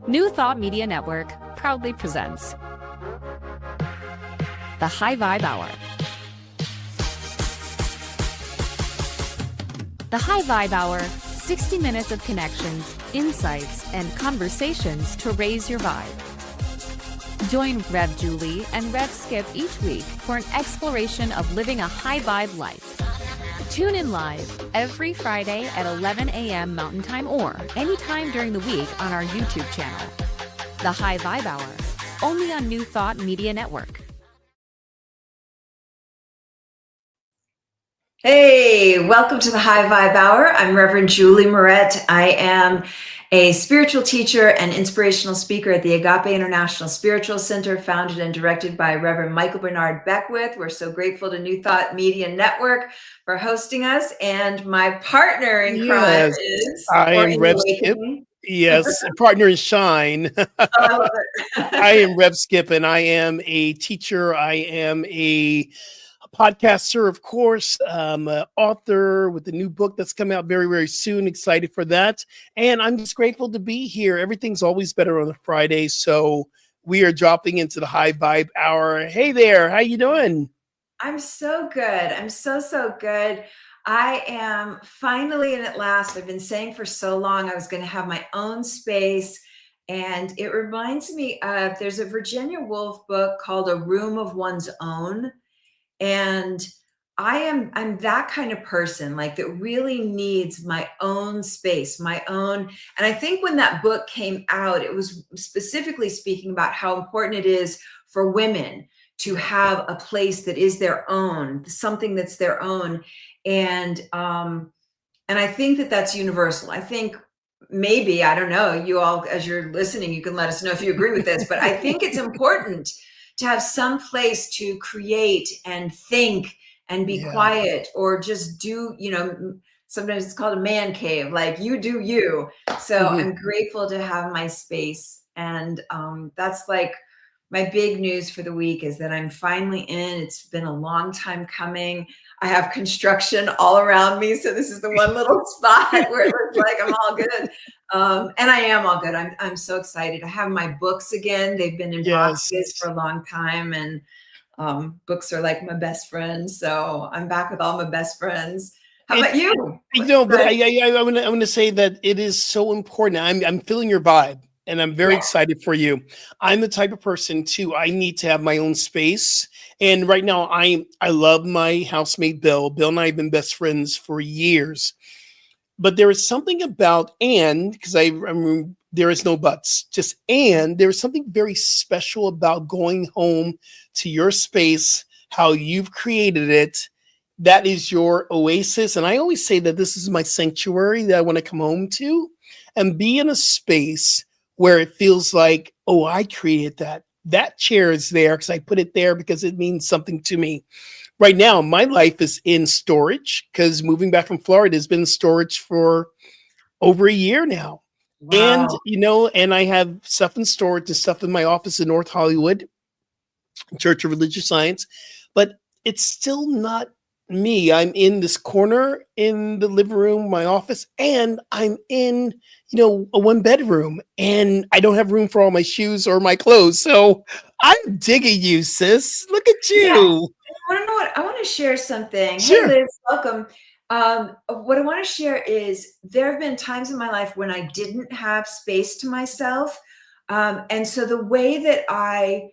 New Thought Media Network proudly presents the High Vibe Hour. The High Vibe Hour, 60 minutes of connections, insights, and conversations to raise your vibe. Join Rev Julie and Rev Skip each week for an exploration of living a high vibe life. Tune in live every Friday at 11 a.m. Mountain Time or anytime during the week on our YouTube channel. The High Vibe Hour, only on New Thought Media Network. Hey, welcome to the High Vibe Hour. I'm Reverend Julie Moret. I am a spiritual teacher and inspirational speaker at the Agape International Spiritual Center, founded and directed by Reverend Michael Bernard Beckwith. We're so grateful to New Thought Media Network for hosting us. And my partner in crime is... I am Rev Skip. Yes, partner in shine. I love it. I am Rev Skip, and I am a teacher. I am a podcaster, of course, an author with a new book that's coming out very, very soon. Excited for that. And I'm just grateful to be here. Everything's always better on a Friday. So we are dropping into the High Vibe Hour. Hey there. How you doing? I'm so good. I'm so good. I am finally, and at last, I've been saying for so long I was going to have my own space. And it reminds me of, there's a Virginia Woolf book called A Room of One's Own. And I'm that kind of person, like, that really needs my own space, my own. And I think when that book came out, it was specifically speaking about how important it is for women to have a place that is their own, something that's their own. And I think that that's universal. I think maybe, I don't know, you all, as you're listening, you can let us know if you agree with this, but I think it's important to have some place to create and think and be quiet, or just do, sometimes it's called a man cave, like you do you. So I'm grateful to have my space. And that's like my big news for the week, is that I'm finally in. It's been a long time coming. I have construction all around me. So this is the one little spot where it looks like I'm all good. And I am all good. I'm so excited. I have my books again. They've been in boxes for a long time. And books are like my best friends. So I'm back with all my best friends. How about you? But I want to say that it is so important. I'm feeling your vibe. And I'm very excited for you. I'm the type of person too. I need to have my own space. And right now I love my housemate, Bill. Bill and I have been best friends for years. But there is something about, because there is no buts, just there's something very special about going home to your space, how you've created it. That is your oasis. And I always say that this is my sanctuary that I want to come home to and be in a space where it feels like, oh, I created that. That chair is there because I put it there because it means something to me. Right now, my life is in storage because moving back from Florida has been in storage for over a year now. Wow. And I have stuff in storage and stuff in my office in North Hollywood, Church of Religious Science, but it's still not me. I'm in this corner in the living room, my office, and I'm in, a one bedroom, and I don't have room for all my shoes or my clothes. So I'm digging you, sis. Look at you. Yeah. I want to share something. Sure. Hey, Liz, welcome. What I want to share is there have been times in my life when I didn't have space to myself. And so the way that I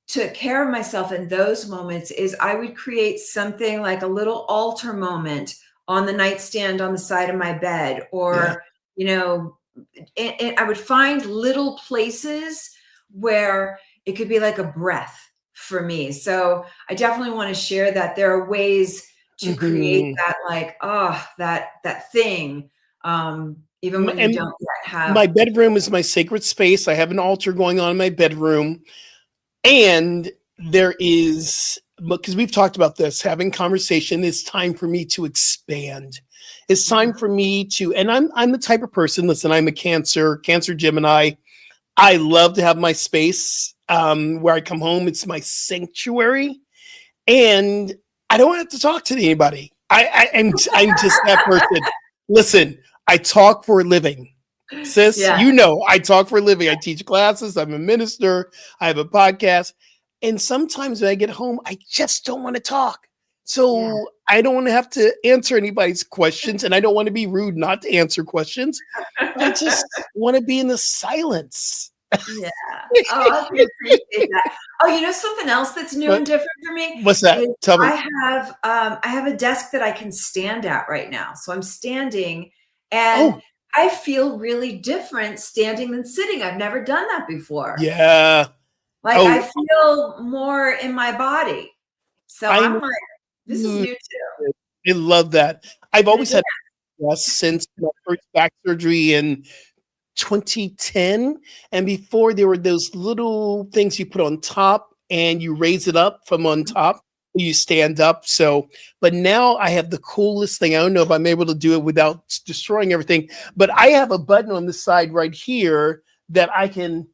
took care of myself in those moments is I would create something like a little altar moment on the nightstand on the side of my bed, or, and I would find little places where it could be like a breath for me. So I definitely want to share that there are ways to create that, like, that thing, even when you don't yet have. My bedroom is my sacred space. I have an altar going on in my bedroom. And there is, because we've talked about this, having conversation, it's time for me to expand. It's time for me to, and I'm the type of person, listen, I'm a Cancer Gemini. I love to have my space where I come home. It's my sanctuary. And I don't have to talk to anybody. I'm just that person. Listen, I talk for a living. Sis, Yeah. you know, I talk for a living. I teach classes. I'm a minister. I have a podcast. And sometimes when I get home, I just don't want to talk. Yeah. So I don't want to have to answer anybody's questions. And I don't want to be rude not to answer questions. I just want to be in the silence. Yeah. Oh, I can appreciate that. Oh, you know something else that's new and But different for me what's that? is Tell me. I have a desk that I can stand at right now. So I'm standing and Oh, I feel really different standing than sitting. I've never done that before. yeah. Like I Oh, feel more in my body. So I I'm like, this is new too. I love that. I've always Yeah. had stress since my first back surgery in 2010. And before, there were those little things you put on top and you raise it up from on top. You stand up. So, but now I have the coolest thing. I don't know if I'm able to do it without destroying everything, but I have a button on the side right here that I can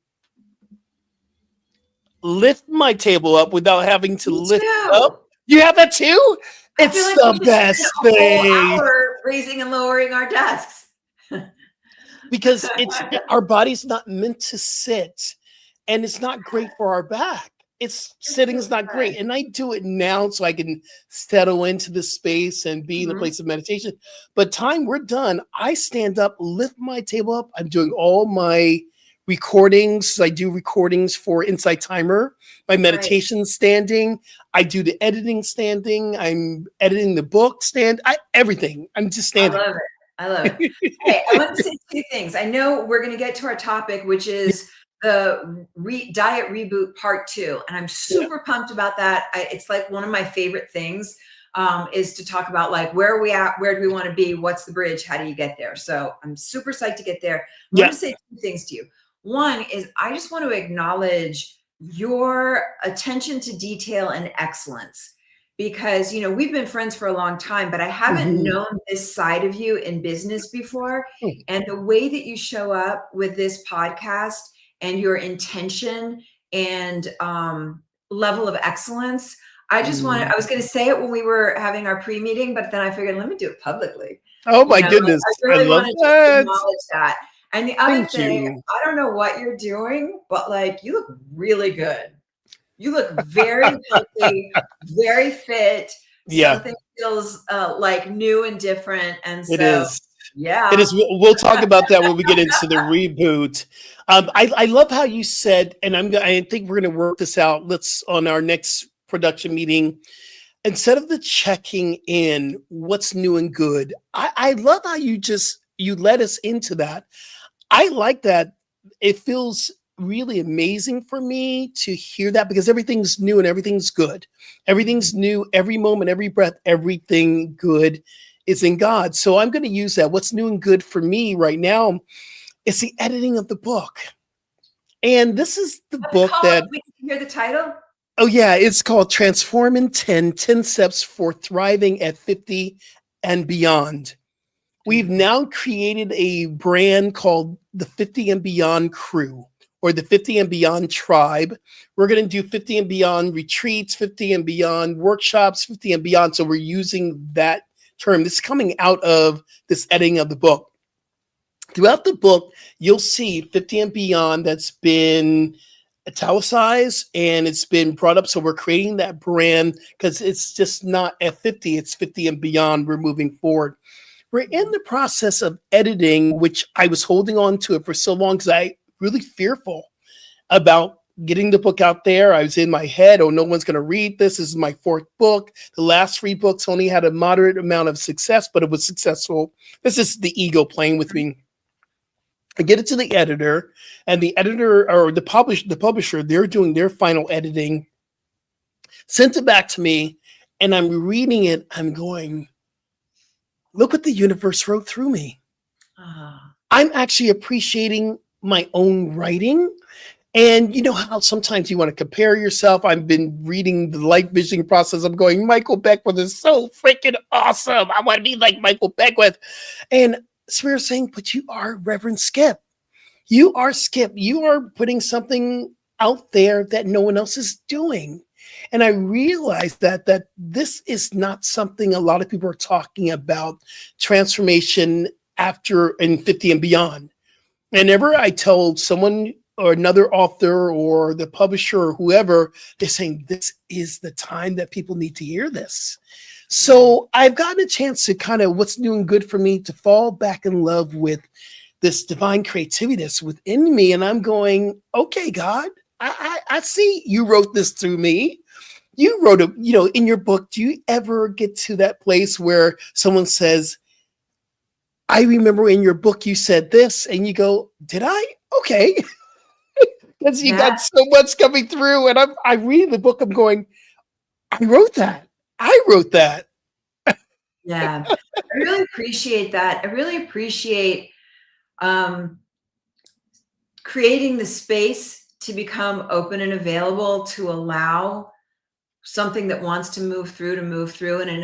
lift my table up without having to Me lift it too. up. You have that too? I feel It's like we the could spend best a whole thing. hour raising and lowering our desks. Because it's our body's not meant to sit, and it's not great for our back. It's It's sitting so is not good. great, and I do it now so I can settle into the space and be in the Mhm. place of meditation. But time we're done, I stand up, lift my table up. I'm doing all my recordings. I do recordings for Insight Timer, my Right. meditation standing. I do the editing standing. I'm editing the book everything. I'm just I standing. love it. I love it. Hey, I want to say two things. I know we're going to get to our topic, which is the diet reboot part 2, and I'm Yeah. super pumped about that. It's like one of my favorite things is to talk about like where are we at, where do we want to be, what's the bridge, how do you get there? So I'm super psyched to get there. I want Yeah. to say two things to you. One is I just want to acknowledge your attention to detail and excellence because you know we've been friends for a long time but I haven't Mhm. known this side of you in business before, Hmm. and the way that you show up with this podcast and your intention and level of excellence, I just wanted, Mm. I was going to say it when we were having our pre-meeting but then I figured let me do it publicly. Oh You my know, like, goodness. I I really love want to just that. acknowledge that. And the other Thank thing, you. I don't know what you're doing but like you look really good. You look very healthy, very fit. Yeah, Something feels like new and different. And it so, is. It yeah, is. We'll talk about that when we get into the reboot. I love how you said, and I think we're gonna work this out. Let's on our next production meeting. Instead of the checking in, what's new and good. I love how you led us into that. I like that. It feels really amazing for me to hear that because everything's new and everything's good. Everything's new, every moment, every breath, everything good is in God. So I'm going to use that. What's new and good for me right now is the editing of the book. And this is the what's it book called? that, We can hear the title. oh, yeah, it's called Transform in 10 Steps for Thriving at 50 and Beyond. We've Beautiful. now created a brand called the 50 and Beyond Crew or the 50 and Beyond Tribe. We're going to do 50 and Beyond retreats, 50 and Beyond workshops, 50 and Beyond. So we're using that term. This is coming out of this editing of the book. Throughout the book, you'll see 50 and Beyond that's been italicized and it's been brought up. So we're creating that brand because it's just not at 50, it's 50 and Beyond. We're moving forward. We're in the process of editing, which I was holding on to it for so long because I really fearful about getting the book out there. I was in my head, oh, no one's going to read this. This is my 4th book. The last 3 books only had a moderate amount of success, but it was successful. This is the ego playing with me. I get it to the editor, and the editor or the publisher, they're doing their final editing, sent it back to me, and I'm reading it. I'm going, look what the universe wrote through me. Ah, I'm actually appreciating my own writing. And you know how sometimes you want to compare yourself. I've been reading the life visioning process. I'm going, Michael Beckwith is so freaking awesome. I want to be like Michael Beckwith. And Spirit's saying, but you are Reverend Skip. You are Skip. You are putting something out there that no one else is doing. And I realized that this is not something a lot of people are talking about, transformation after in 50 and beyond. whenever I told someone or another author or the publisher or whoever, they're saying this is the time that people need to hear this. Right. So I've gotten a chance to kind of what's doing good for me to fall back in love with this divine creativity that's within me. And I'm going, okay, God, I see you wrote this through me. You wrote it, in your book. Do you ever get to that place where someone says, I remember in your book you said this, and you go, did I? Okay. Because you Yeah. got so much coming through. And I read the book, I'm going, I wrote that. I wrote that. Yeah. I really appreciate that. I really appreciate um, creating the space to become open and available to allow something that wants to move through in an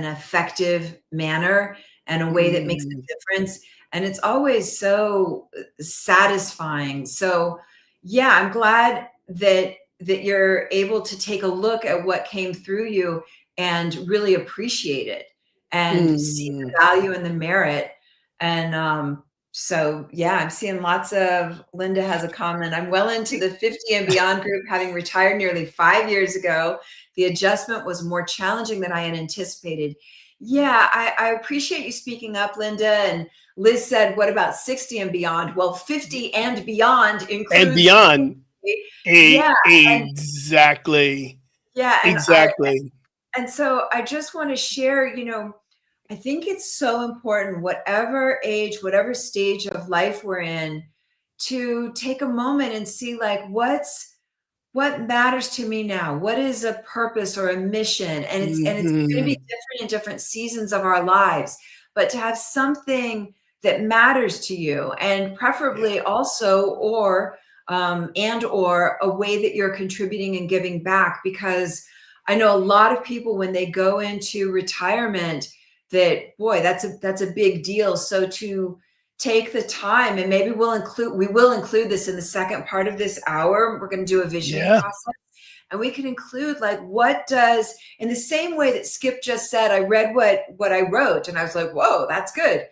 effective manner and a way that makes Mm, a difference. And it's always so satisfying. So yeah, I'm glad that you're able to take a look at what came through you and really appreciate it and see mm. the value and the merit. And so yeah, I'm seeing lots of Linda has a comment. I'm well into the 50 and beyond group, having retired nearly 5 years ago. The adjustment was more challenging than I had anticipated. Yeah, I appreciate you speaking up, Linda. And Liz said, what about 60 and beyond? Well, 50 and beyond And includes beyond. 50. Yeah, and Exactly. yeah, Exactly. and so I just want to share, I think it's so important, whatever age, whatever stage of life we're in, to take a moment and see like what matters to me now? What is a purpose or a mission? And it's going to be Mhm. different in different seasons of our lives, but to have something that matters to you, and Yeah. preferably also or a way that you're contributing and giving back, because I know a lot of people when they go into retirement, that boy, that's a big deal. So to take the time, and maybe we will include this in the second part of this hour. We're going to do a visioning Yeah. process, and we can include like, what does, in the same way that Skip just said, I read what I wrote and I was like, whoa, that's good.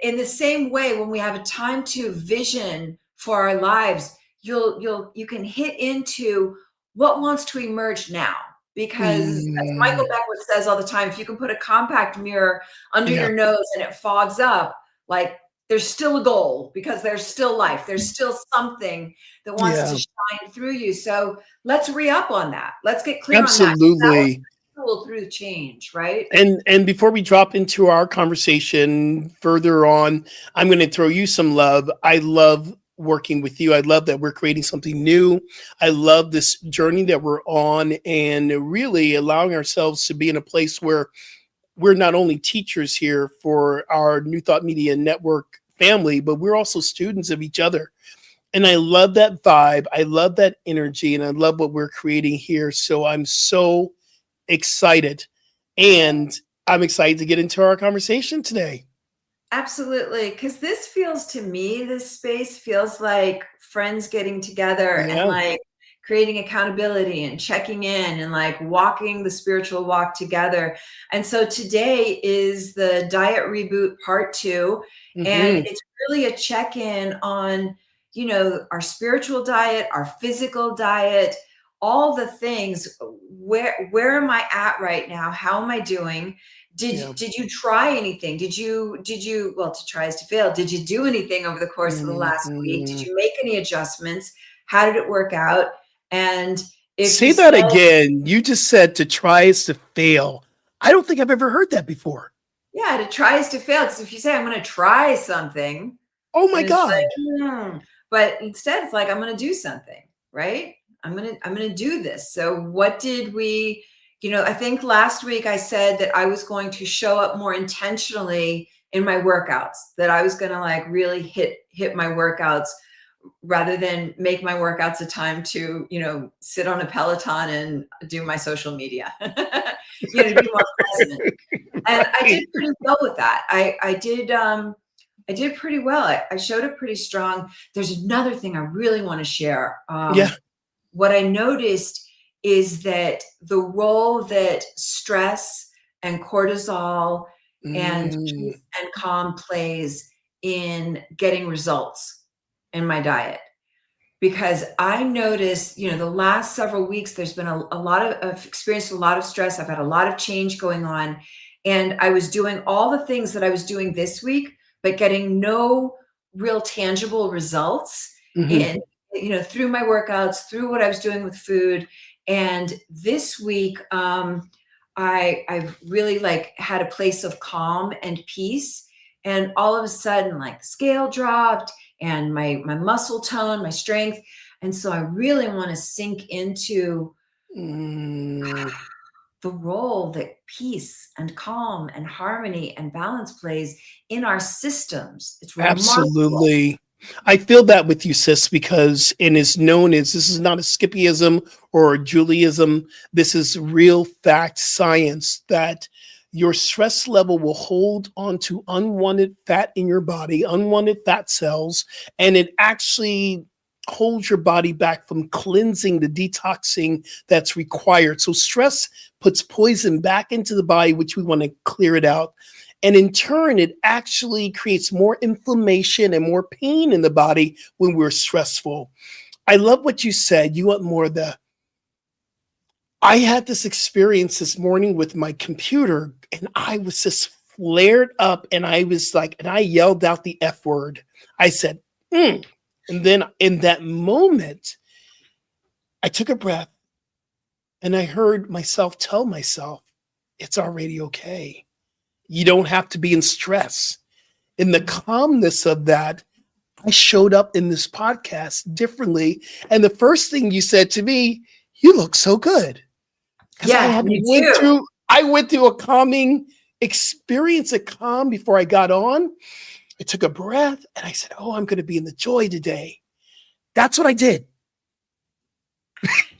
In the same way, when we have a time to vision for our lives, you can hit into what wants to emerge now. Because as Michael Mm. Beckwith says all the time, if you can put a compact mirror under Yeah. your nose and it fogs up, like, there's still a goal, because there's still life, there's still something that wants to Yeah. shine through you. So let's re-up on that, let's get clear on that. That was Absolutely. cool through the change, right? And before we drop into our conversation further on, I'm going to throw you some love. I love working with you. I love that we're creating something new. I love this journey that we're on and really allowing ourselves to be in a place where we're not only teachers here for our New Thought Media Network family, but we're also students of each other. And I love that vibe. I love that energy and I love what we're creating here. So I'm so excited. And I'm excited to get into our conversation today. Absolutely, because this space feels like friends getting together and Yeah. like creating accountability and checking in and like walking the spiritual walk together. And so today is the diet reboot part 2, and Hmm. it's really a check-in on, our spiritual diet, our physical diet, all the things. Where am I at right now? How am I doing? Yeah. Did you try anything? Well, to try is to fail. Did you do anything over the course of the last week? Did Hmm. you make any adjustments? How did it work out? And if you Say that still, again. You just said to try is to fail. I don't think I've ever heard that before. yeah, to try is to fail. Because if you say I'm going to try something, Oh my then it's like, God. but instead it's like, I'm going to do something, right? I'm going to do this. So what did we, I think last week I said that I was going to show up more intentionally in my workouts, that I was going to like really hit my workouts rather than make my workouts a time to, sit on a Peloton and do my social media, to be more present. And I did pretty well with that. I did pretty well. I showed up pretty strong. There's another thing I really want to share. Yeah. What I noticed is that the role that stress and cortisol and Mm. peace and calm plays in getting results in my diet, because I noticed, the last several weeks, there's been a lot of, I've experienced a lot of stress. I've had a lot of change going on, and I was doing all the things that I was doing this week, but getting no real tangible results in, through my workouts, through what I was doing with food. And this week, I've really like had a place of calm and peace. And all of a sudden, like, scale dropped, and my muscle tone, my strength. And so I really want to sink into the role that peace and calm and harmony and balance plays in our systems. It's remarkable. Absolutely. I feel that with you, sis, because it is known as, this is not a Skippyism or a Julieism. This is real fact science that your stress level will hold onto unwanted fat in your body, unwanted fat cells, and it actually holds your body back from cleansing, the detoxing that's required. So stress puts poison back into the body, which we want to clear it out. And in turn, it actually creates more inflammation and more pain in the body when we're stressful. I love what you said. You want more of the, I had this experience this morning with my computer, and I was just flared up, and I was like, and I yelled out the F word. I said, And then in that moment, I took a breath, and I heard myself tell myself, it's already okay. You don't have to be in stress. In the calmness of that, I showed up in this podcast differently. And the first thing you said to me, you look so good. Because Yeah, I went through a calming experience, a calm before I got on. I took a breath and I said, oh, I'm going to be in the joy today. That's what I did.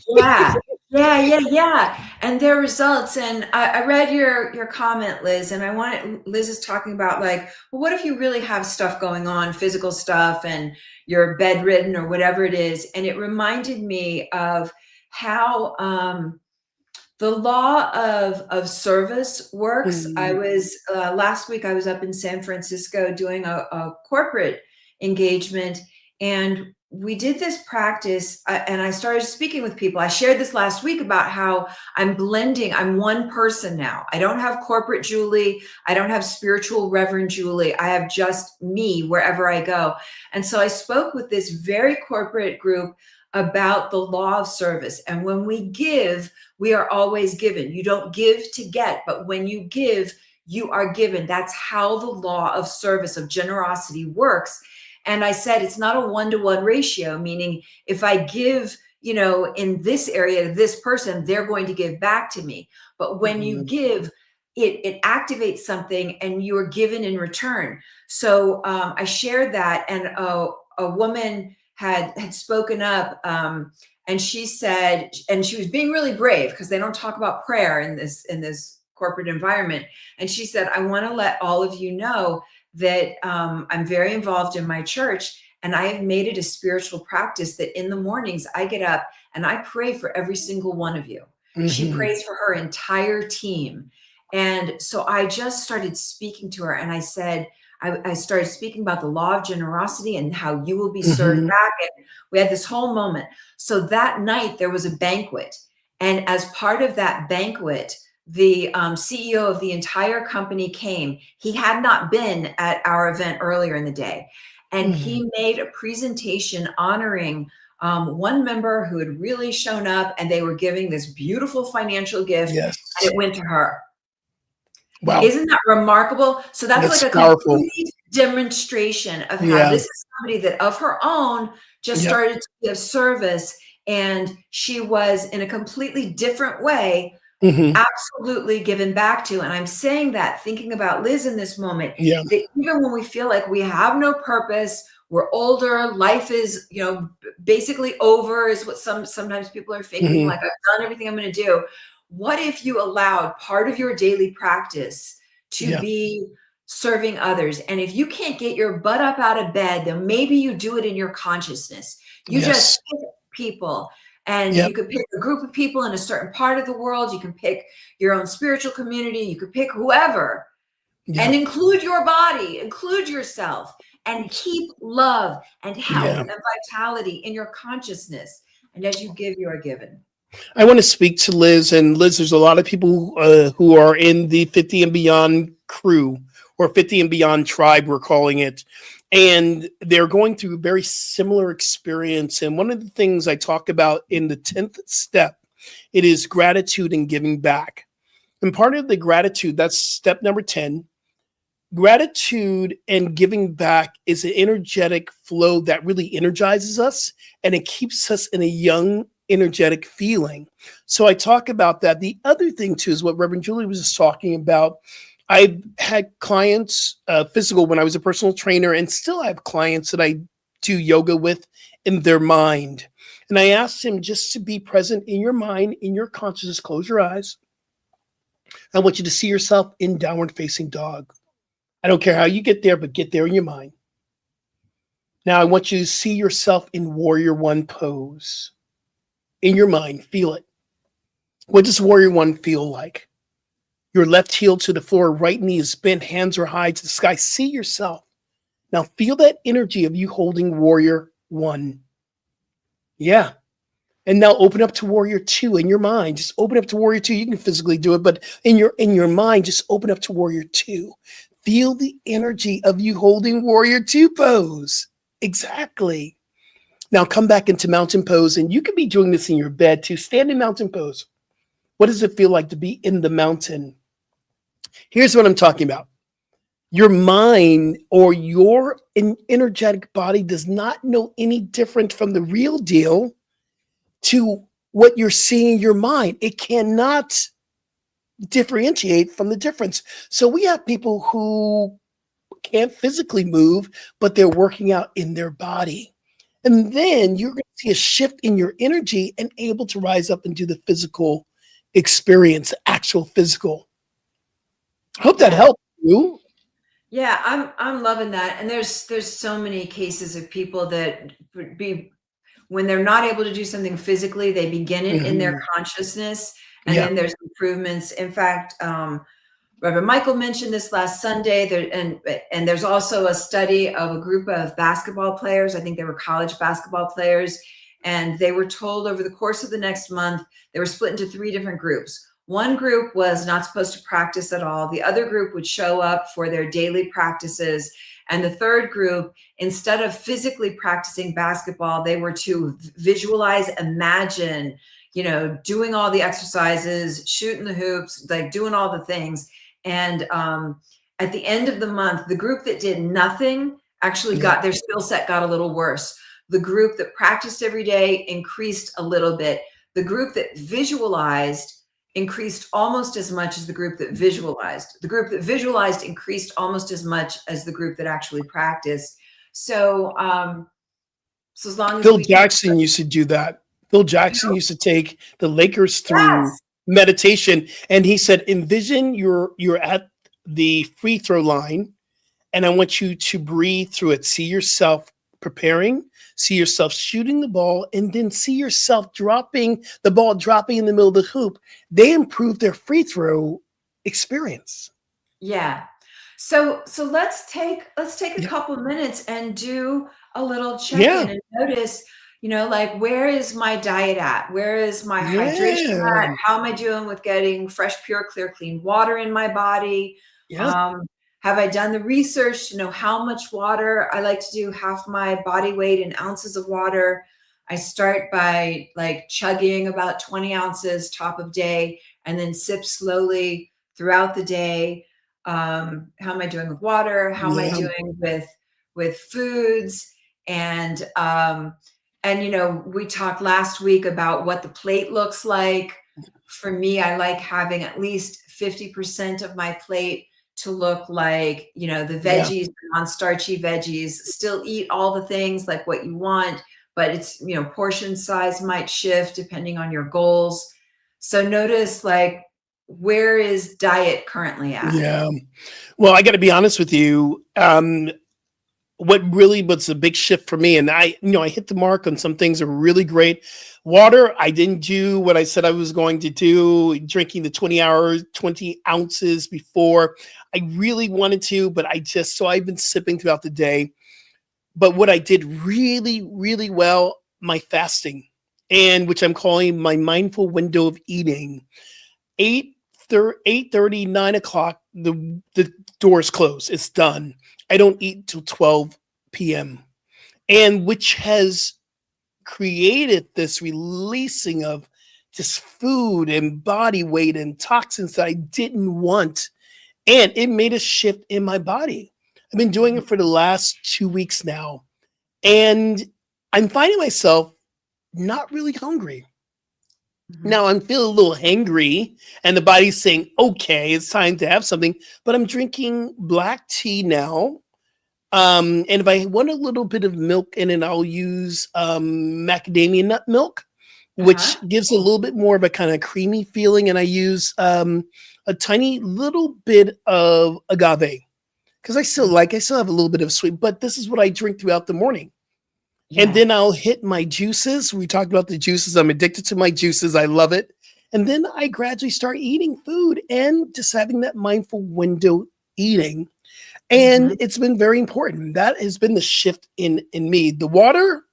Yeah. And their results. And I read your comment, Liz, and Liz is talking about, like, well, what if you really have stuff going on, physical stuff, and you're bedridden or whatever it is? And it reminded me of how the law of service works. I was last week, I was up in San Francisco doing a corporate engagement, and we did this practice, and I started speaking with people. I shared this last week about how I'm blending. I'm one person now. I don't have corporate Julie. I don't have spiritual Reverend Julie. I have just me wherever I go. And so I spoke with this very corporate group about the law of service. And when we give, we are always given. You don't give to get, but when you give, you are given. That's how the law of service, of generosity works. And I said, it's not a 1-to-1 ratio, meaning if I give, in this area to this person, they're going to give back to me. But when you give, it activates something, and you are given in return. So I shared that, and a woman had spoken up, and she said, and she was being really brave, because they don't talk about prayer in this corporate environment. And she said, I want to let all of you know that I'm very involved in my church, and I have made it a spiritual practice that in the mornings I get up and I pray for every single one of you. She prays for her entire team. And so I just started speaking to her, and I said, I started speaking about the law of generosity and how you will be served back. And we had this whole moment. So that night there was a banquet. And as part of that banquet, the CEO of the entire company came. He had not been at our event earlier in the day. And he made a presentation honoring one member who had really shown up, and they were giving this beautiful financial gift. Yes. And it went to her. Wow. Isn't that remarkable? So that's like a powerful complete demonstration of how this is somebody that of her own just started to give service, and she was in a completely different way absolutely given back to. And I'm saying that thinking about Liz in this moment, that even when we feel like we have no purpose, we're older, life is, basically over, is what sometimes people are thinking, like, I've done everything I'm going to do. What if you allowed part of your daily practice to be serving others? And if you can't get your butt up out of bed, then maybe you do it in your consciousness. You just pick people, and you could pick a group of people in a certain part of the world. You can pick your own spiritual community. You could pick whoever and include your body, include yourself, and keep love and health Yeah. and vitality in your consciousness. And as you give, you are given. I want to speak to Liz, and Liz, there's a lot of people who are in the 50 and beyond crew, or 50 and beyond tribe, we're calling it. And they're going through a very similar experience. And one of the things I talk about in the 10th step, it is gratitude and giving back. And part of the gratitude, that's step number 10. Gratitude and giving back is an energetic flow that really energizes us, and it keeps us in a young, energetic feeling. So I talk about that. The other thing too is what Reverend Julie was just talking about. I've had clients, physical, when I was a personal trainer, and still have clients that I do yoga with in their mind. And I asked them just to be present in your mind, in your consciousness. Close your eyes. I want you to see yourself in downward facing dog. I don't care how you get there, but get there in your mind. Now I want you to see yourself in warrior one pose. In your mind, feel it. What does warrior one feel like? Your left heel to the floor, right knee is bent, hands are high to the sky. See yourself. Now feel that energy of you holding warrior one. Yeah. And now open up to warrior two in your mind. Just open up to warrior two. You can physically do it, but in your mind, just open up to warrior two. Feel the energy of you holding warrior two pose. Exactly. Now come back into mountain pose, and you can be doing this in your bed too. Stand in mountain pose. What does it feel like to be in the mountain? Here's what I'm talking about. Your mind or your energetic body does not know any different from the real deal to what you're seeing in your mind. It cannot differentiate from the difference. So we have people who can't physically move, but they're working out in their body. And then you're going to see a shift in your energy and able to rise up and do the physical experience, the actual physical. I hope that helped you. Yeah, I'm loving that. And there's so many cases of people that be when they're not able to do something physically, they begin it in their consciousness, and Yeah. then there's improvements. In fact, Reverend Michael mentioned this last Sunday, and there's also a study of a group of basketball players. I think they were college basketball players, and they were told over the course of the next month, they were split into 3 different groups. One group was not supposed to practice at all. The other group would show up for their daily practices. And the third group, instead of physically practicing basketball, they were to visualize, imagine, doing all the exercises, shooting the hoops, like doing all the things. And at the end of the month, the group that did nothing actually got their skill set got a little worse. The group that practiced every day increased a little bit. The group that visualized increased almost as much as the group that visualized. The group that visualized increased almost as much as the group that actually practiced. So, so as long as Phil Jackson used to do that. Phil Jackson used to take the Lakers through meditation, and he said, envision you're at the free throw line, and I want you to breathe through it. See yourself preparing, see yourself shooting the ball, and then see yourself dropping the ball, dropping in the middle of the hoop. They improved their free throw experience. Yeah. So let's take a couple of minutes and do a little check-in and notice, like, where is my diet at? Where is my hydration at? How am I doing with getting fresh, pure, clear, clean water in my body? Have I done the research to know how much water? I like to do half my body weight in ounces of water. I start by like chugging about 20 ounces top of day, and then sip slowly throughout the day. How am I doing with water? How am I doing with foods? And we talked last week about what the plate looks like. For me, I like having at least 50% of my plate to look like, the veggies, the non-starchy veggies. Still eat all the things like what you want, but it's, portion size might shift depending on your goals. So notice, like, where is diet currently at? Yeah. Well, I got to be honest with you. What really was a big shift for me, and I hit the mark on some things that were really great. Water, I didn't do what I said I was going to do, drinking the 20 ounces before. I really wanted to, but I've been sipping throughout the day. But what I did really, really well, my fasting, and which I'm calling my mindful window of eating. 8:30, 9 o'clock, the doors close. It's done. I don't eat till 12 p.m. And which has created this releasing of just food and body weight and toxins that I didn't want. And it made a shift in my body. I've been doing it for the last 2 weeks now. And I'm finding myself not really hungry. Mhm. Now I'm feeling a little hangry, and the body's saying, okay, it's time to have something. But I'm drinking black tea now. And if I want a little bit of milk in it, I'll use macadamia nut milk, which Uh-huh. gives a little bit more of a kind of creamy feeling. And I use a tiny little bit of agave because I still have a little bit of sweet, but this is what I drink throughout the morning. And Yeah. then I'll hit my juices. We talked about the juices. I'm addicted to my juices. I love it. And then I gradually start eating food and just having that mindful window eating. And Mhm. it's been very important. That has been the shift in me. The water,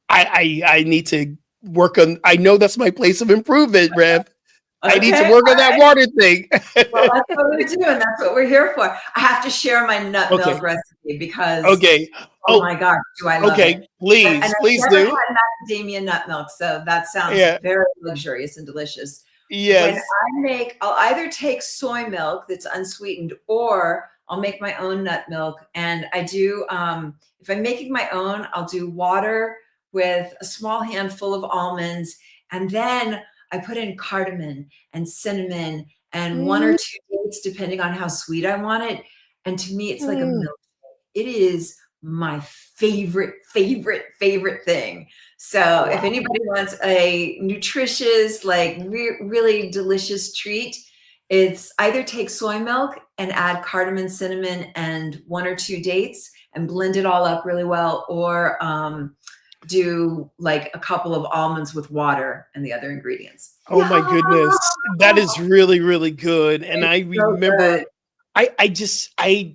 I need to work on. I know that's my place of improvement, Rev. I need to Okay. work on that water thing. Well, that's what we're doing. That's what we're here for. I have to share my nut milk Okay. recipe because, Okay. oh Oh, my gosh, do I love it. okay. And Please, I've please never do. had macadamia nut milk, so that sounds Yeah. very luxurious and delicious. When Yes. I'll either take soy milk that's unsweetened or I'll make my own nut milk. And I do, if I'm making my own, I'll do water with a small handful of almonds. And then I put in cardamom and cinnamon and one or Mm, two dates, depending on how sweet I want it. And to me, it's like a mm. milk. It is my favorite thing. So if Wow. anybody wants a nutritious, like really delicious treat, it's either take soy milk and add cardamom, cinnamon, and one or two dates and blend it all up really well, or do like a couple of almonds with water and the other ingredients. Oh Yeah, my goodness. That is really, really good. And it's I so good. remember I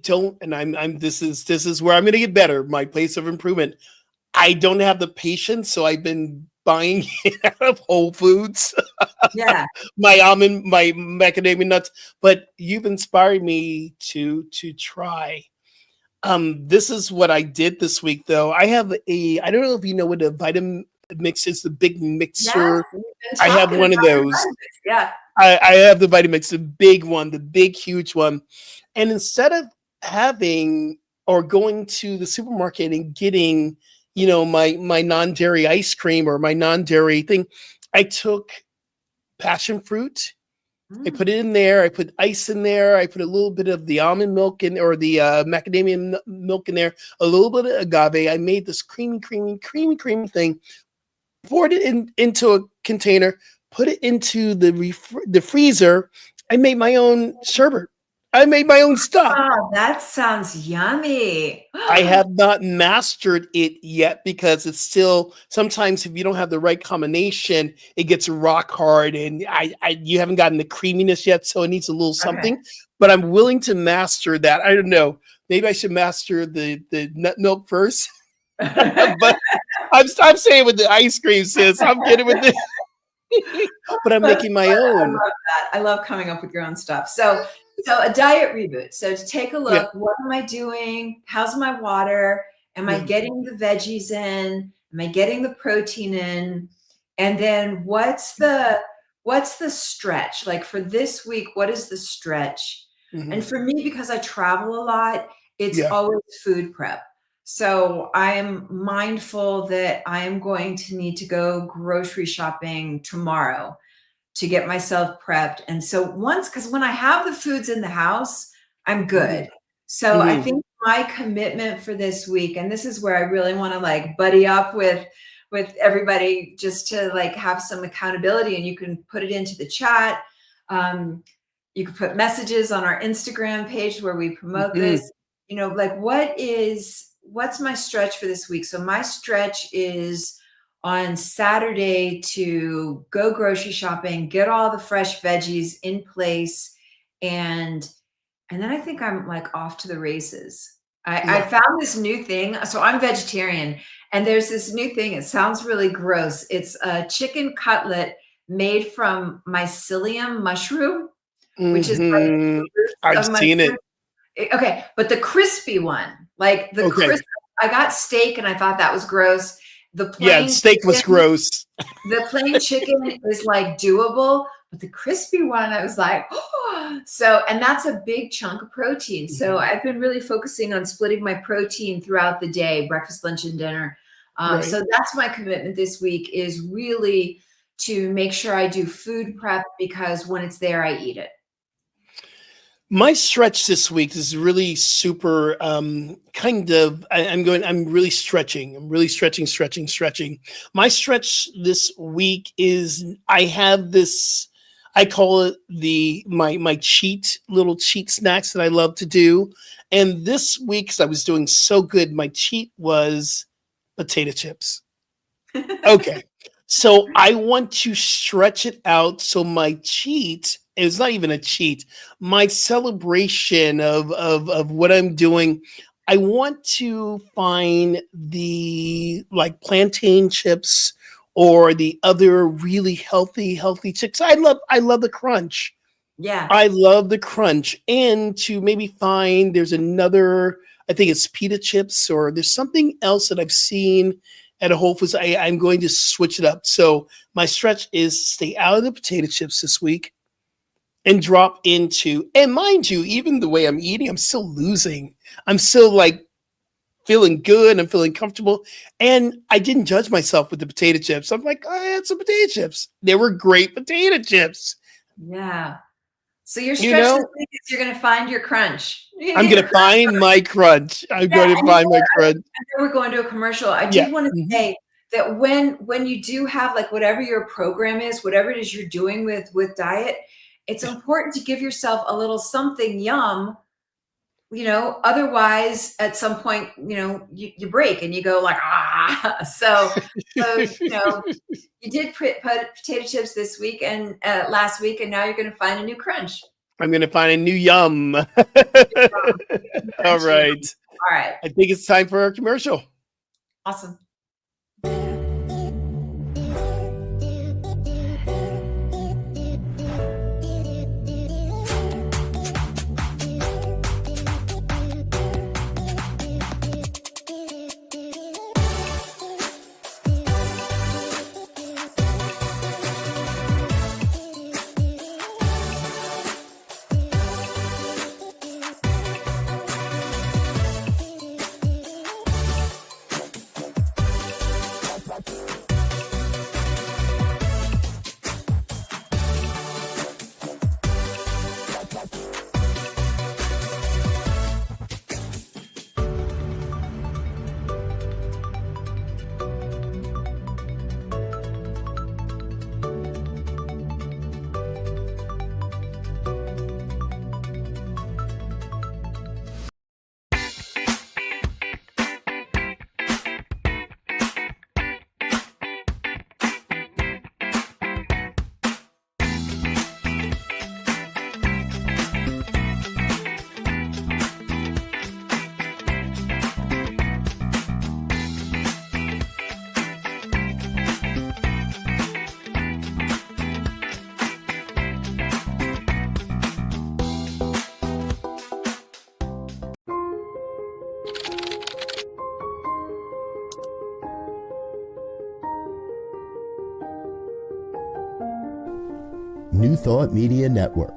don't, and I'm this is where I'm gonna get better, my place of improvement. I don't have the patience, so I've been buying it out of Whole Foods, Yeah. my macadamia nuts. But you've inspired me to try. This is what I did this week, though. I don't know if you know what a vitamin mix is, the big Yes, mixer. we've been I have talking one of about your those. vitamins. Yeah. I have the Vitamix, the big one, the big, huge one. And instead of having or going to the supermarket and getting, my non-dairy ice cream or my non-dairy thing, I took passion fruit. I put Mm. it in there. I put ice in there. I put a little bit of the almond milk in, or the macadamia milk in there. A little bit of agave. I made this creamy thing. Poured it into a container, put it into the freezer. I made my own sherbet. I made my own stuff. Oh, that sounds yummy. I have not mastered it yet because it's still sometimes if you don't have the right combination, it gets rock hard and you haven't gotten the creaminess yet, so it needs a little Okay. something. But I'm willing to master that. I don't know. Maybe I should master the nut milk first. But I'm saying with the ice cream, sis. I'm getting with the but I'm That's making my fun. I own. love that. I love coming up with your own stuff. So a diet reboot. So to take a Yeah, look, what am I doing? How's my water? Am I yeah. getting the veggies in? Am I getting the protein in? And then what's the stretch? Like for this week, what is the stretch? And Mhm. for me, because I travel a lot, it's Yeah. always food prep. So I am mindful that I am going to need to go grocery shopping tomorrow to get myself prepped. And so because when I have the foods in the house, I'm Mhm. good. So I Mhm. think my commitment for this week, and this is where I really want to like buddy up with everybody just to like have some accountability, and you can put it into the chat. Um, you can put messages on our Instagram page where we promote Mhm. this. Like what's my stretch for this week? So my stretch is on Saturday to go grocery shopping, get all the fresh veggies in place, and then I think I'm like off to the races. I found this new thing. So I'm vegetarian, and there's this new thing. It sounds really gross. It's a chicken cutlet made from mycelium mushroom, which is like Hmm. the roots I've of seen mushroom. it. Okay, but the crispy one, like the Okay. crisp, I got steak and I thought that was gross. The Yeah, the plain steak was chicken, gross. the plain chicken is like doable, but the crispy one, I was like, oh, so, and that's a big chunk of protein. So Mhm. I've been really focusing on splitting my protein throughout the day, breakfast, lunch, and dinner. Right. So that's my commitment this week, is really to make sure I do food prep, because when it's there, I eat it. My stretch this week is really super I'm really stretching. I'm really stretching. My stretch this week is I have this, I call it my little cheat snacks that I love to do. And this week, 'cause I was doing so good, my cheat was potato chips. Okay. So I want to stretch it out. So my cheat is not even a cheat. My celebration of what I'm doing. I want to find the like plantain chips or the other really healthy chips. I love the crunch. Yeah. I love the crunch. And to maybe find there's another, I think it's pita chips, or there's something else that I've seen at a Whole Foods. I'm going to switch it up. So my stretch is stay out of the potato chips this week and drop into, and mind you, even the way I'm eating, I'm still losing. I'm still like feeling good. I'm feeling comfortable. And I didn't judge myself with the potato chips. I'm like, I had some potato chips. They were great potato chips. Yeah. So your You stretch this know, week is you're going to find your crunch. You I'm need going a to crunch. find my crunch. I'm Yeah, going to and you know find my what? crunch. I know we're going to a commercial. I Yeah. did want to Mhm. say that when you do have, like, whatever your program is, whatever it is you're doing with diet, it's Yeah. important to give yourself a little something yum. Otherwise at some point, you break and you go like, ah. So you did put potato chips this week and last week, and now you're going to find a new crunch. I'm going to find a new yum. All Crunch yum. right. All right. I think it's time for our commercial. Awesome. New Thought Media Network.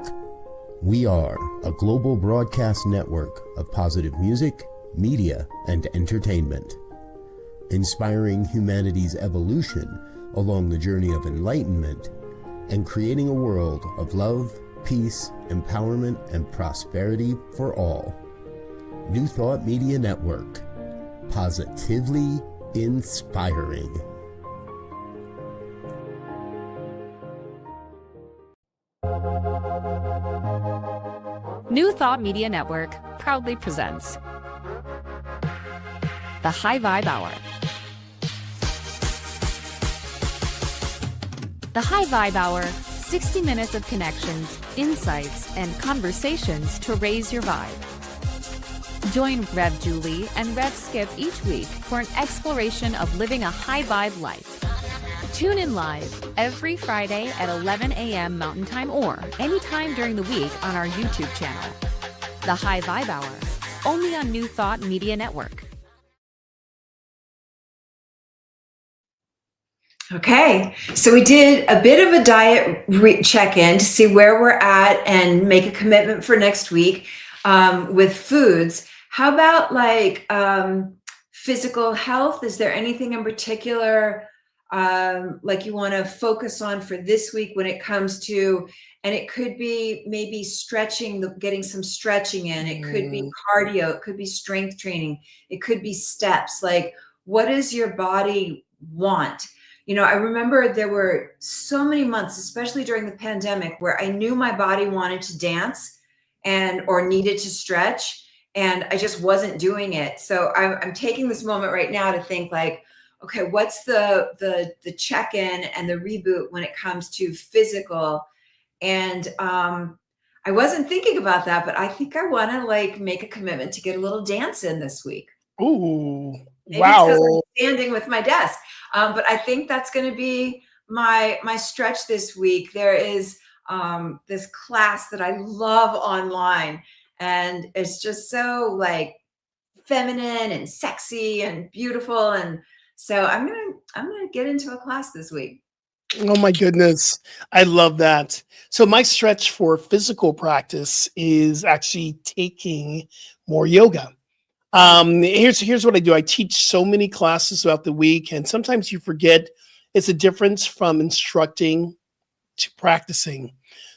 We are a global broadcast network of positive music, media, and entertainment, inspiring humanity's evolution along the journey of enlightenment and creating a world of love, peace, empowerment, and prosperity for all. New Thought Media Network. Positively inspiring. New Thought Media Network proudly presents the High Vibe Hour. The High Vibe Hour, 60 minutes of connections, insights, and conversations to raise your vibe. Join Rev Julie and Rev Skip each week for an exploration of living a high vibe life. Tune in live every Friday at 11 a.m. Mountain Time or anytime during the week on our YouTube channel. The High Vibe Hour, only on New Thought Media Network. Okay, so we did a bit of a diet check-in to see where we're at and make a commitment for next week with foods. How about like physical health? Is there anything in particular like you want to focus on for this week when it comes to, and it could be maybe stretching, getting some stretching in. It could be cardio. It could be strength training. It could be steps. Like, what does your body want? You know, I remember there were so many months, especially during the pandemic, where I knew my body wanted to dance or needed to stretch, and I just wasn't doing it. So I'm taking this moment right now to think like, okay, what's the check-in and the reboot when it comes to physical? And I wasn't thinking about that, but I think I want to like make a commitment to get a little dance in this week. Ooh, Maybe it's because wow. I'm standing with my desk. But I think that's going to be my stretch this week. There is this class that I love online, and it's just so like feminine and sexy and beautiful. And so I'm gonna get into a class this week. Oh my goodness. I love that. So my stretch for physical practice is actually taking more yoga. Here's what I do. I teach so many classes throughout the week, and sometimes you forget it's a difference from instructing to practicing.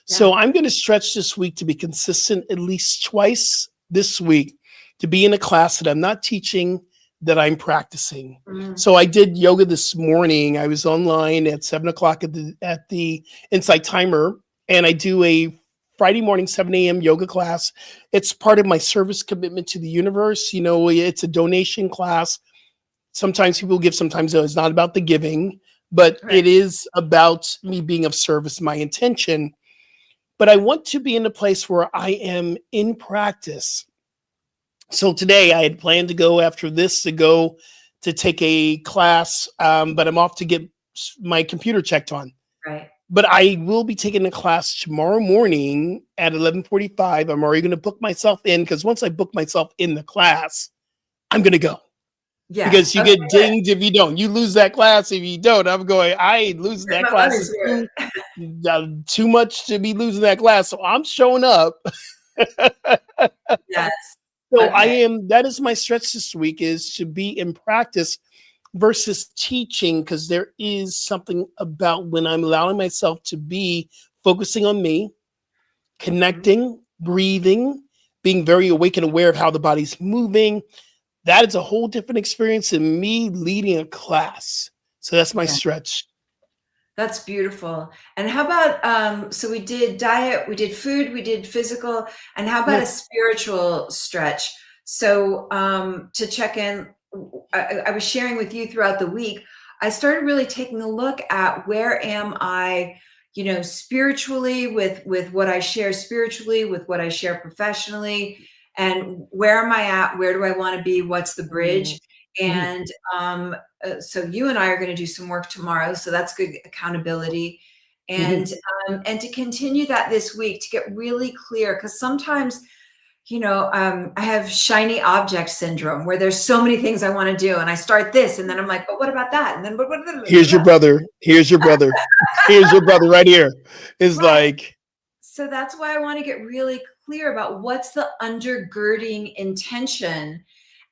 Yeah. So I'm going to stretch this week to be consistent at least twice this week, to be in a class that I'm not teaching, that I'm practicing. So I did yoga this morning. I was online at 7:00 at the Insight Timer, and I do a Friday morning, 7 a.m. yoga class. It's part of my service commitment to the universe. You know, it's a donation class. Sometimes people give, sometimes it's not about the giving, but Right. it is about me being of service, my intention. But I want to be in a place where I am in practice. So today I had planned to go after this to take a class, but I'm off to get my computer checked on. Right. But I will be taking a class tomorrow morning at 11:45. I'm already going to book myself in, because once I book myself in the class, I'm going to go. Yeah. Because you Okay, get dinged if you don't. You lose that class if you don't. I'm going, I ain't losing that My class. money's It's worth. too much to be losing that class. So I'm showing up. Yes. So Okay. that is my stretch this week, is to be in practice versus teaching, because there is something about when I'm allowing myself to be focusing on me, connecting, breathing, being very awake and aware of how the body's moving. That is a whole different experience than me leading a class. So that's my Yeah. stretch. That's beautiful. And how about so we did diet, we did food, we did physical, and how about Yeah. a spiritual stretch? So to check in, I was sharing with you throughout the week, I started really taking a look at where am I, you know, spiritually, with what I share spiritually, with what I share professionally, and where am I at? Where do I want to be? What's the bridge? Mhm. And so you and I are going to do some work tomorrow. So that's good accountability. Mhm. And to continue that this week, to get really clear, because sometimes, you know, I have shiny object syndrome, where there's so many things I want to do, and I start this, and then I'm like, but what about that? And then but Here's your brother. Here's your brother. Here's your brother right here. Is right. like, So that's why I want to get really clear about what's the undergirding intention.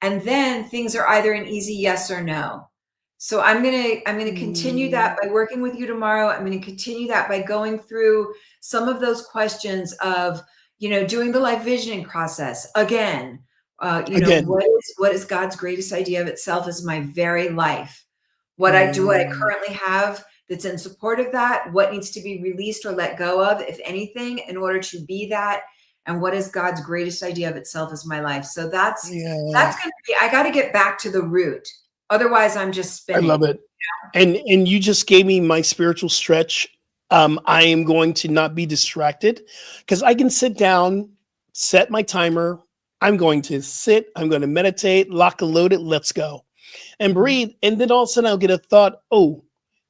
And then things are either an easy yes or no. So I'm gonna continue that by working with you tomorrow. I'm gonna continue that by going through some of those questions of, you know, doing the life visioning process again. You know, again. what is God's greatest idea of itself as my very life? What I Mm, currently have that's in support of that, what needs to be released or let go of, if anything, in order to be that, and what is God's greatest idea of itself as my life. So yeah, that's going to be, I got to get back to the root. Otherwise, I'm just I love spinning. it. And you just gave me my spiritual stretch. I am going to not be distracted, because I can sit down, set my timer, I'm going to sit, I'm going to meditate, lock and load it, let's go. And breathe. And then all of a sudden I'll get a thought, oh,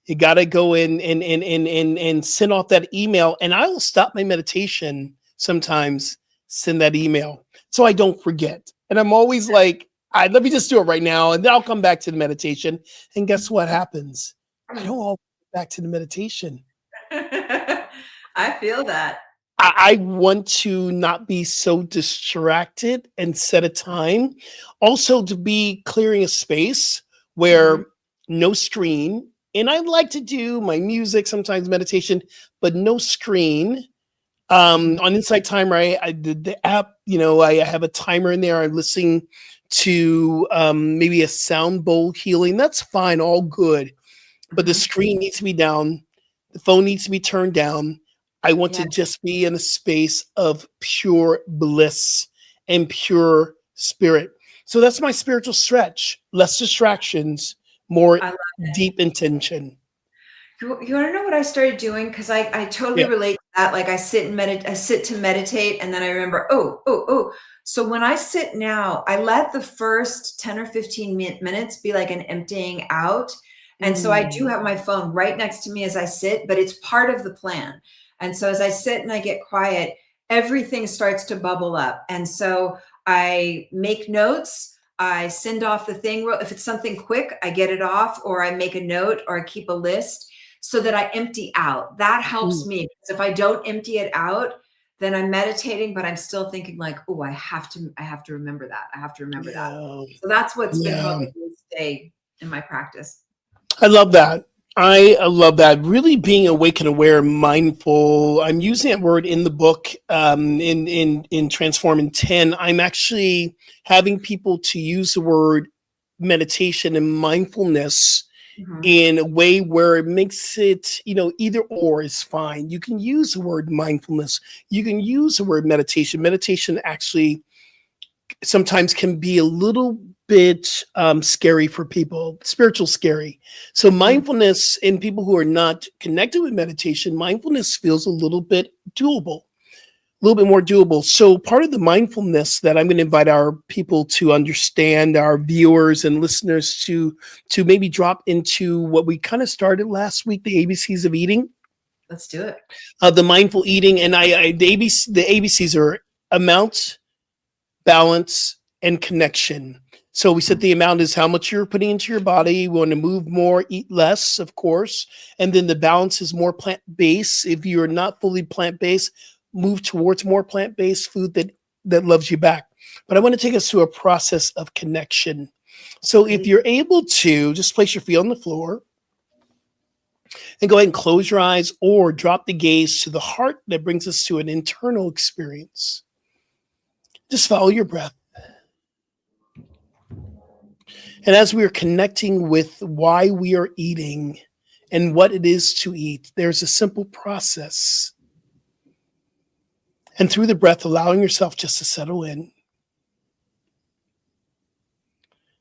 you gotta go in and send off that email. And I will stop my meditation sometimes, send that email so I don't forget. And I'm always like, let me just do it right now, and then I'll come back to the meditation. And guess what happens? I don't all back to the meditation. I feel that. I want to not be so distracted and set a time. Also, to be clearing a space where no screen. And I like to do my music, sometimes meditation, but no screen. On Insight Timer, I did the app, I have a timer in there. I'm listening to maybe a sound bowl healing. That's fine, all good. But the screen needs to be down. The phone needs to be turned down. I want to just be in a space of pure bliss and pure spirit. So that's my spiritual stretch. Less distractions, more deep intention. You want to know what I started doing? Because I totally relate to that. Like I sit to meditate, and then I remember, oh. So when I sit now, I let the first 10 or 15 minutes be like an emptying out. And so I do have my phone right next to me as I sit, but it's part of the plan. And so as I sit and I get quiet, everything starts to bubble up. And so I make notes. I send off the thing. If it's something quick, I get it off, or I make a note, or I keep a list so that I empty out. That helps me, because if I don't empty it out, then I'm meditating, but I'm still thinking like, oh, I have to remember that. I have to remember that. So that's what's been helping me stay in my practice. I love that. I love that. Really being awake and aware, mindful. I'm using that word in the book, in Transform in 10. I'm actually having people to use the word meditation and mindfulness in a way where it makes it, either or is fine. You can use the word mindfulness. You can use the word meditation. Meditation actually sometimes can be a little bit scary for people, spiritual scary. So mindfulness, in people who are not connected with meditation, mindfulness feels a little bit doable, a little bit more doable. So part of the mindfulness that I'm going to invite our people to understand, our viewers and listeners to maybe drop into what we kind of started last week, the ABCs of eating. Let's do it. The mindful eating. And the ABCs are amount, balance, and connection. So we said the amount is how much you're putting into your body. We want to move more, eat less, of course. And then the balance is more plant-based. If you're not fully plant-based, move towards more plant-based food that loves you back. But I want to take us through a process of connection. So if you're able to, just place your feet on the floor and go ahead and close your eyes, or drop the gaze to the heart. That brings us to an internal experience. Just follow your breath. And as we are connecting with why we are eating and what it is to eat, there's a simple process. And through the breath, allowing yourself just to settle in.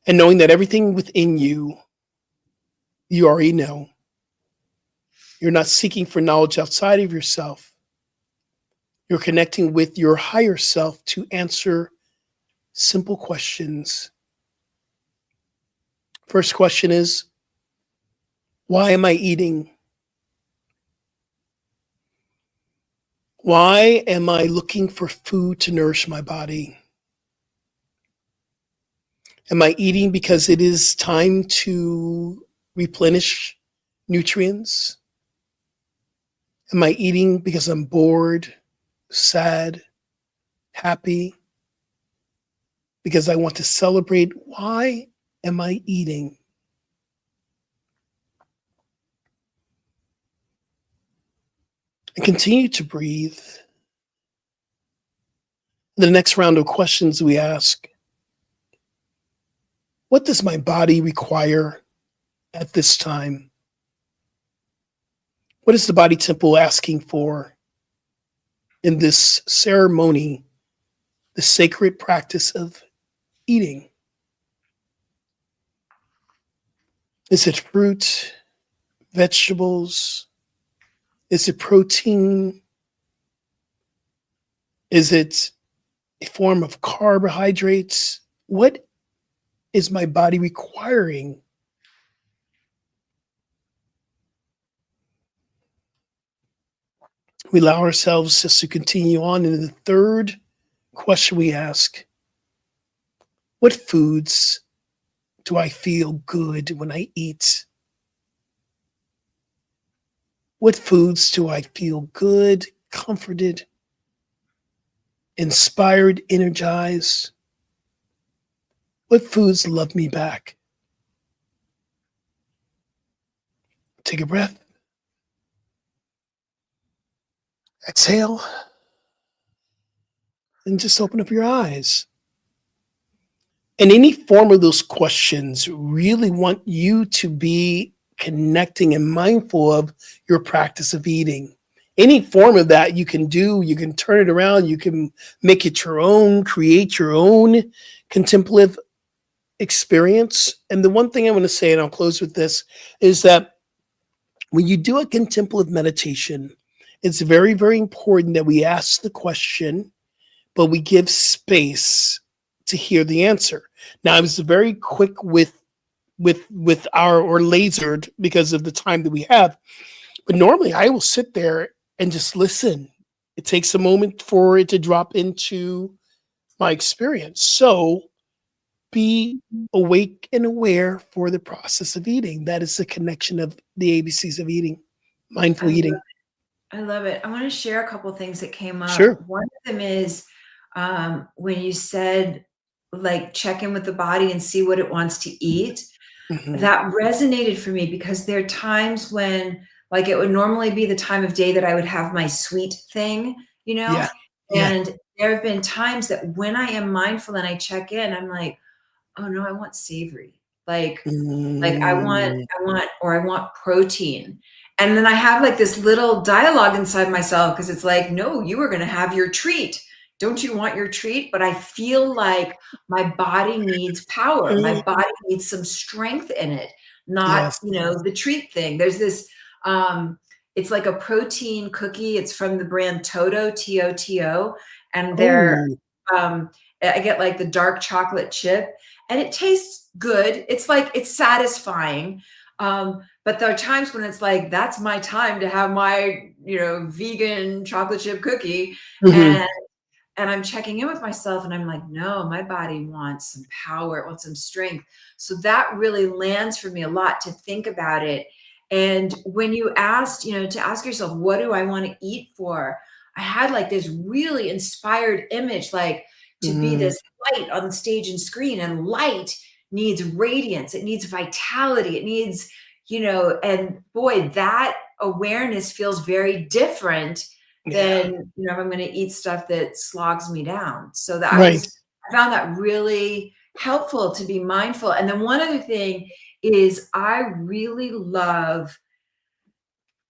And knowing that everything within you, you already know. You're not seeking for knowledge outside of yourself. You're connecting with your higher self to answer simple questions. First question is, why am I eating? Why am I looking for food to nourish my body? Am I eating because it is time to replenish nutrients? Am I eating because I'm bored, sad, happy? Because I want to celebrate? Why am I eating? And continue to breathe. The next round of questions we ask, what does my body require at this time? What is the body temple asking for in this ceremony, the sacred practice of eating? Is it fruit, vegetables? Is it protein? Is it a form of carbohydrates? What is my body requiring? We allow ourselves just to continue on. And the third question we ask, what foods do I feel good when I eat? What foods do I feel good, comforted, inspired, energized? What foods love me back? Take a breath. Exhale. And just open up your eyes. And any form of those questions really want you to be connecting and mindful of your practice of eating. Any form of that you can do, you can turn it around, you can make it your own, create your own contemplative experience. And the one thing I want to say, and I'll close with this, is that when you do a contemplative meditation, it's very, very important that we ask the question, but we give space to hear the answer. Now, I was very quick with our, or lasered because of the time that we have, but normally I will sit there and just listen. It takes a moment for it to drop into my experience. So be awake and aware for the process of eating. That is the connection of the ABCs of eating, mindful eating. I love it. I want to share a couple things that came up. Sure. One of them is when you said, like, check in with the body and see what it wants to eat. Mhm. That resonated for me because there are times when, like, it would normally be the time of day that I would have my sweet thing, Yeah. Yeah. and there have been times that when I am mindful and I check in, I'm like, oh no, I want savory. Like I want protein. And then I have like this little dialogue inside myself because it's like, no, you are going to have your treat. Don't you want your treat? But I feel like my body needs power. My body needs some strength in it, not, Yes. the treat thing. There's this, it's like a protein cookie. It's from the brand Toto, Toto. And they're, Oh, I get like the dark chocolate chip and it tastes good. It's like, it's satisfying. But there are times when it's like, that's my time to have my, vegan chocolate chip cookie. mhm. And I'm checking in with myself and I'm like, no, my body wants some power, it wants some strength. So that really lands for me a lot to think about it. And when you asked, to ask yourself, what do I want to eat for? I had like this really inspired image, like to be Mm. this light on the stage and screen, and light needs radiance. It needs vitality. It needs, and boy, that awareness feels very different Yeah. than, if I'm going to eat stuff that slogs me down. So that Right. I found that really helpful to be mindful. And then one other thing is I really love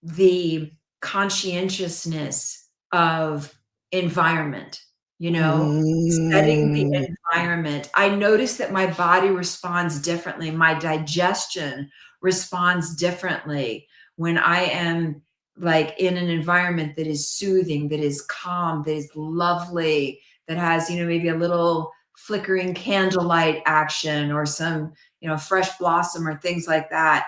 the conscientiousness of environment, setting the Mm. environment. I notice that my body responds differently. My digestion responds differently when I am like in an environment that is soothing, that is calm, that is lovely, that has, maybe a little flickering candlelight action or some, fresh blossom or things like that.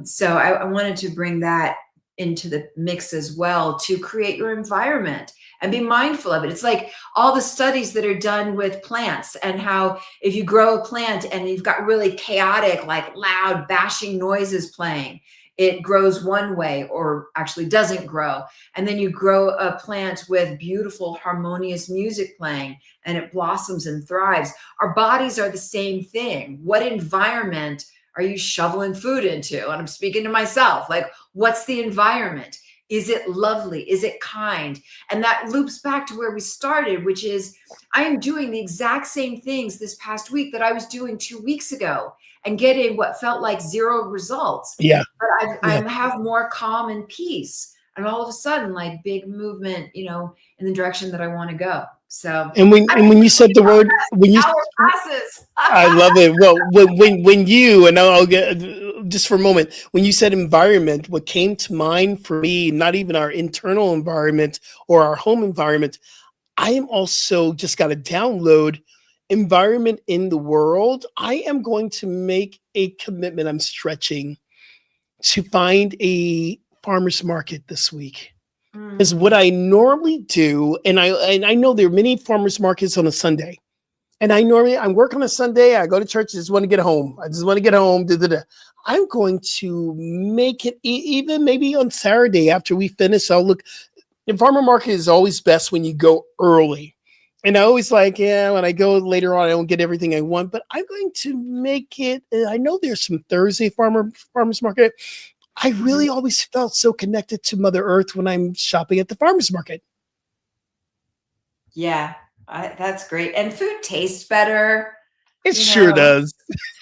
So I wanted to bring that into the mix as well, to create your environment and be mindful of it. It's like all the studies that are done with plants and how if you grow a plant and you've got really chaotic, like loud bashing noises playing, it grows one way or actually doesn't grow. And then you grow a plant with beautiful, harmonious music playing and it blossoms and thrives. Our bodies are the same thing. What environment are you shoveling food into? And I'm speaking to myself, like, what's the environment? Is it lovely? Is it kind? And that loops back to where we started, which is I am doing the exact same things this past week that I was doing 2 weeks ago and getting what felt like zero results. Yeah. But I Yeah. have more calm and peace. And all of a sudden, like big movement, in the direction that I want to go. So And when you said the word, hour passes. I love it. Well, when you, and I'll get just for a moment, when you said environment, what came to mind for me, not even our internal environment or our home environment, I am also just got to download environment in the world. I am going to make a commitment. I'm stretching to find a farmer's market this week. Is what I normally do, and I know there are many farmers markets on a Sunday, and I work on a Sunday. I go to church. I just want to get home. I just want to get home. Da, da, da. I'm going to make it even maybe on Saturday after we finish. I'll look. The farmer market is always best when you go early, and I always like, yeah, when I go later on, I don't get everything I want. But I'm going to make it. I know there's some Thursday farmers market. I really always felt so connected to Mother Earth when I'm shopping at the farmer's market. Yeah, that's great. And food tastes better. It sure does.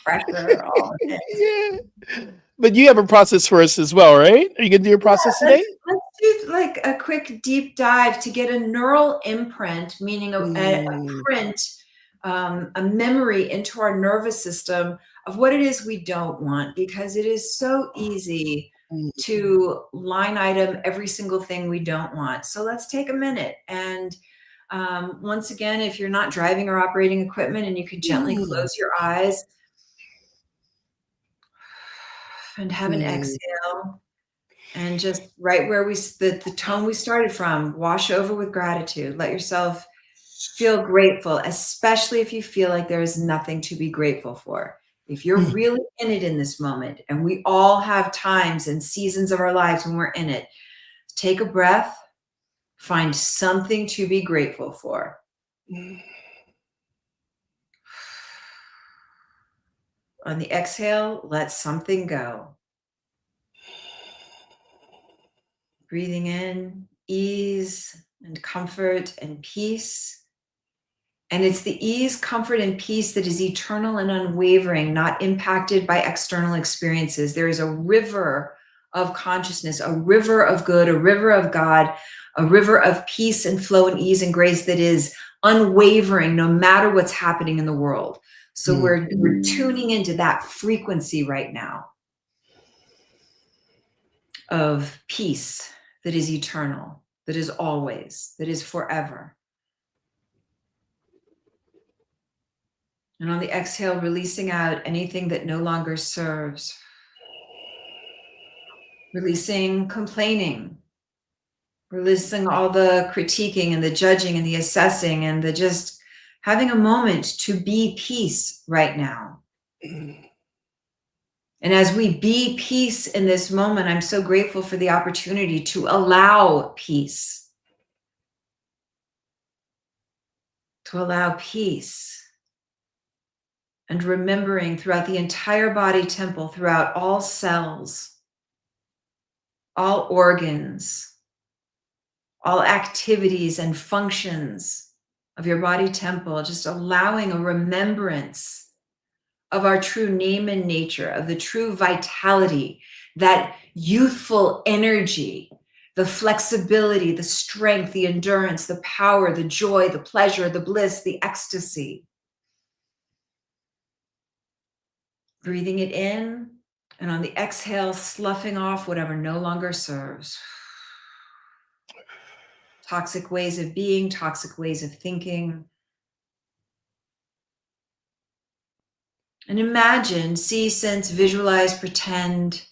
Fresher, all of it. Yeah. But you have a process for us as well, right? Are you going to do your process today? Let's do like a quick deep dive to get a neural imprint, meaning a print, a memory into our nervous system of what it is we don't want, because it is so easy to line item every single thing we don't want. So let's take a minute. And once again, if you're not driving or operating equipment, and you could gently close your eyes and have an exhale, and just right where the tone we started from, wash over with gratitude. Let yourself feel grateful, especially if you feel like there is nothing to be grateful for. If you're really in it in this moment, and we all have times and seasons of our lives when we're in it, take a breath, find something to be grateful for. On the exhale, let something go. Breathing in ease and comfort and peace. And it's the ease, comfort, and peace that is eternal and unwavering, not impacted by external experiences. There is a river of consciousness, a river of good, a river of God, a river of peace and flow and ease and grace that is unwavering no matter what's happening in the world. So we're tuning into that frequency right now of peace that is eternal, that is always, that is forever. And on the exhale, releasing out anything that no longer serves. Releasing complaining. Releasing all the critiquing and the judging and the assessing and the just having a moment to be peace right now. And as we be peace in this moment, I'm so grateful for the opportunity to allow peace. To allow peace. And remembering throughout the entire body temple, throughout all cells, all organs, all activities and functions of your body temple, just allowing a remembrance of our true name and nature, of the true vitality, that youthful energy, the flexibility, the strength, the endurance, the power, the joy, the pleasure, the bliss, the ecstasy. Breathing it in, and on the exhale, sloughing off whatever no longer serves. Toxic ways of being, toxic ways of thinking. And imagine, see, sense, visualize, pretend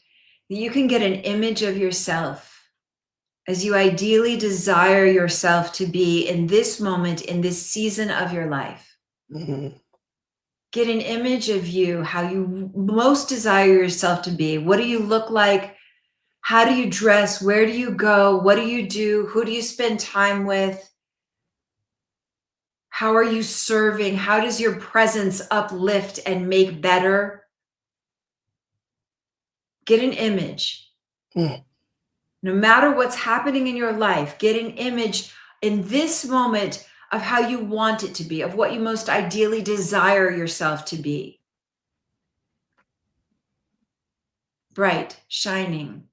that you can get an image of yourself as you ideally desire yourself to be in this moment, in this season of your life. Get an image of you, how you most desire yourself to be. What do you look like? How do you dress? Where do you go? What do you do? Who do you spend time with? How are you serving? How does your presence uplift and make better? Get an image. No matter what's happening in your life, get an image in this moment of how you want it to be, of what you most ideally desire yourself to be. Bright, shining.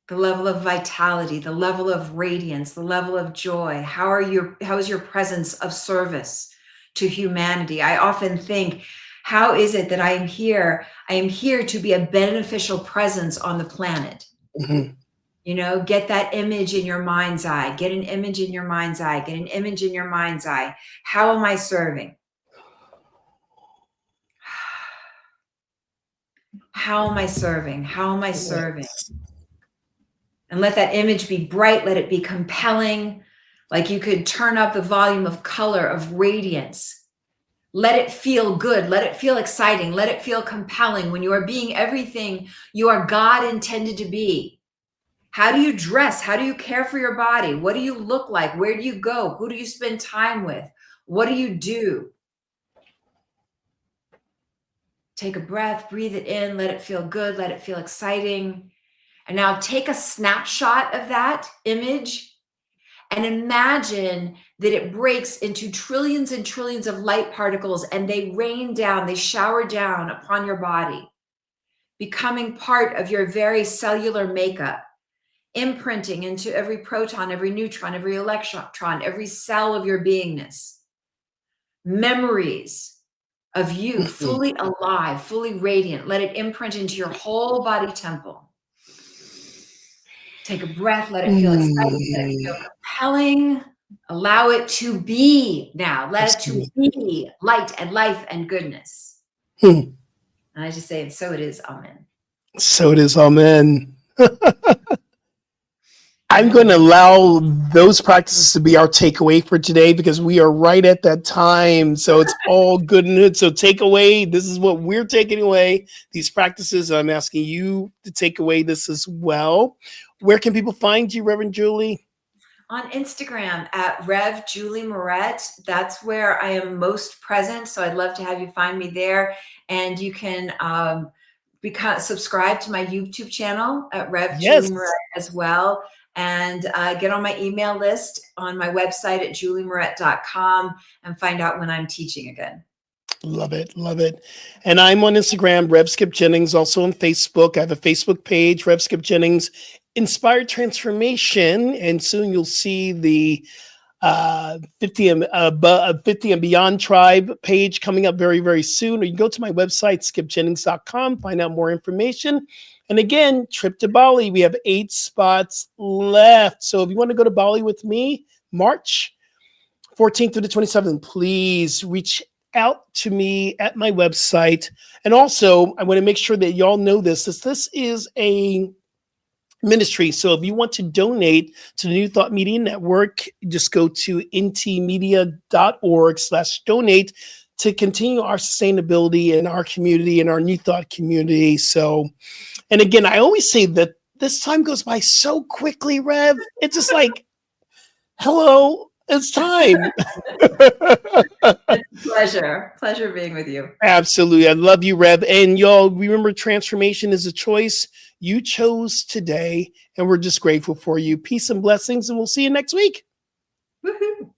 The level of vitality, the level of radiance, the level of joy. How is your presence of service to humanity? I often think, how is it that I am here? I am here to be a beneficial presence on the planet. You know, get that image in your mind's eye. Get an image in your mind's eye. Get an image in your mind's eye. How am I serving? How am I serving? How am I serving? And let that image be bright. Let it be compelling. Like you could turn up the volume of color, of radiance. Let it feel good. Let it feel exciting. Let it feel compelling when you are being everything you are God intended to be. How do you dress? How do you care for your body? What do you look like? Where do you go? Who do you spend time with? What do you do? Take a breath, breathe it in, let it feel good, let it feel exciting. And now take a snapshot of that image and imagine that it breaks into trillions and trillions of light particles and they rain down, they shower down upon your body, becoming part of your very cellular makeup, imprinting into every proton, every neutron, every electron, every cell of your beingness. Memories of you fully alive, fully radiant. Let it imprint into your whole body temple. Take a breath, let it feel exciting, let it feel compelling. Allow it to be now. Let it to be light and life and goodness. And I just say, and so it is, amen. So it is, amen. I'm going to allow those practices to be our takeaway for today because we are right at that time. So it's all good and good. So take away, this is what we're taking away, these practices. I'm asking you to take away this as well. Where can people find you, Reverend Julie? On Instagram at Rev Julie Moret. That's where I am most present. So I'd love to have you find me there. And you can subscribe to my YouTube channel at Rev Julie Moret as well. And get on my email list on my website at juliemoret.com and find out when I'm teaching again. Love it. Love it. And I'm on Instagram, Rev Skip Jennings, also on Facebook. I have a Facebook page, Rev Skip Jennings, Inspired Transformation. And soon you'll see the 50 and Beyond Tribe page coming up very, very soon. Or you can go to my website, skipjennings.com, find out more information. And again, trip to Bali. We have 8 spots left. So if you want to go to Bali with me, March 14th through the 27th, please reach out to me at my website. And also, I want to make sure that y'all know this is a ministry. So if you want to donate to the New Thought Media Network, just go to ntmedia.org/donate to continue our sustainability in our community and our New Thought community. So, and again, I always say that this time goes by so quickly, Rev. It's just like, hello, it's time. It's a pleasure being with you. Absolutely. I love you, Rev. And y'all, remember, transformation is a choice you chose today. And we're just grateful for you. Peace and blessings. And we'll see you next week. Woohoo.